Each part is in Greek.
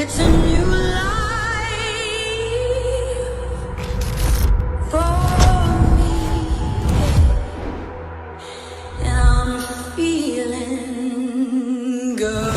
It's a new life for me, and I'm feeling good.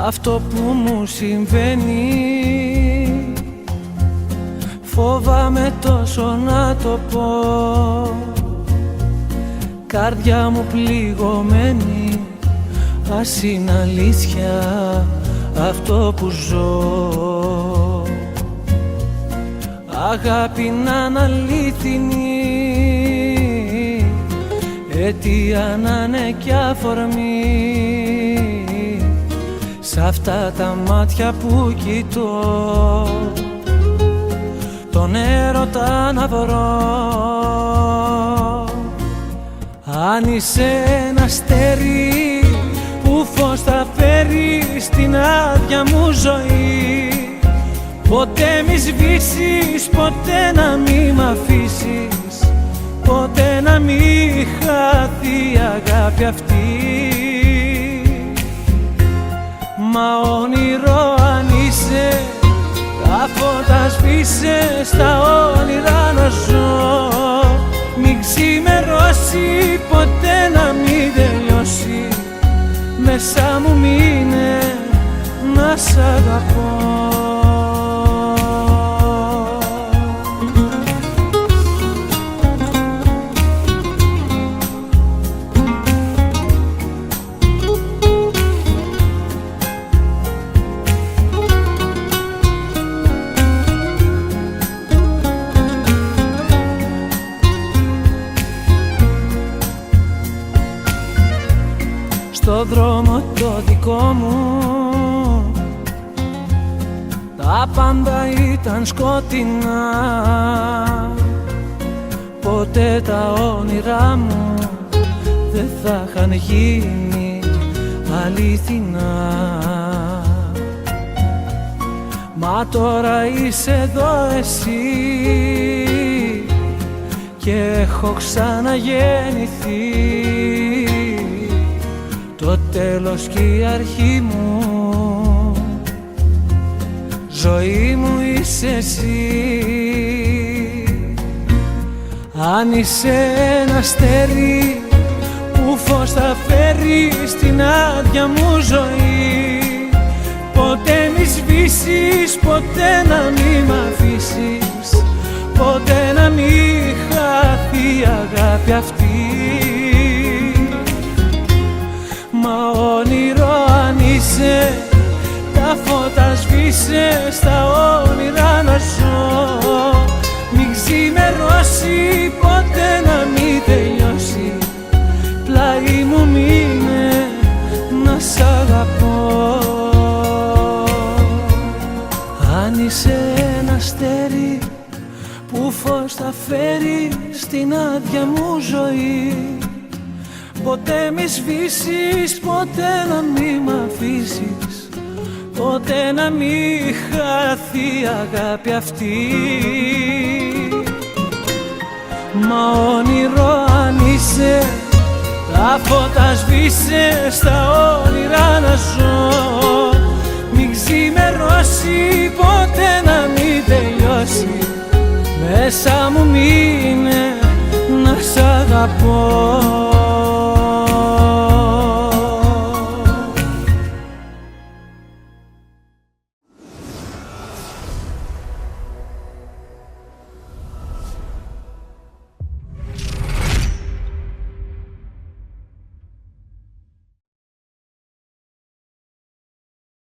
Αυτό που μου συμβαίνει φοβάμαι τόσο να το πω. Καρδιά μου πληγωμένη, ας είναι αλήθεια αυτό που ζω. Αγάπη να είναι αλήθινη, αιτία να είναι κι αφορμή. Σ' αυτά τα μάτια που κοιτώ, τον έρωτα να βρω. Αν είσαι ένα αστέρι που φως θα φέρει στην άδεια μου ζωή, ποτέ μη σβήσεις, ποτέ να μη μ' αφήσεις, ποτέ να μη χαθεί η αγάπη αυτή. Μα όνειρο αν είσαι, τα φώτα σβήσε, στα όνειρα να ζω. Μην ξημερώσει, ποτέ να μην τελειώσει, μέσα μου μείνε να σ' αγαπώ. Στο δρόμο το δικό μου τα πάντα ήταν σκοτεινά. Ποτέ τα όνειρά μου δεν θα είχαν γίνει αληθινά. Μα τώρα είσαι εδώ εσύ και έχω ξαναγεννηθεί. Το τέλος και η αρχή μου, ζωή μου είσαι εσύ. Αν είσαι ένα αστέρι που φως θα φέρει στην άδεια μου ζωή, ποτέ μη σβήσεις, ποτέ να μη μ' αφήσεις, ποτέ να μη χαθεί η αγάπη αυτή. Μα όνειρο αν είσαι, τα φώτα σβήσε, στα όνειρα να ζω. Μην ξημερώσει, ποτέ να μην τελειώσει, πλάι μου μείνε να σ' αγαπώ. Αν είσαι ένα αστέρι που φως θα φέρει στην άδεια μου ζωή, ποτέ μη σβήσεις, ποτέ να μη μ' αφήσεις, ποτέ να μη χαθεί η αγάπη αυτή. Μα όνειρο αν είσαι, τα φώτα σβήσε, στα όνειρα να ζω. Μην ξημερώσει, ποτέ να μην τελειώσει, μέσα μου μείνε να σ' αγαπώ.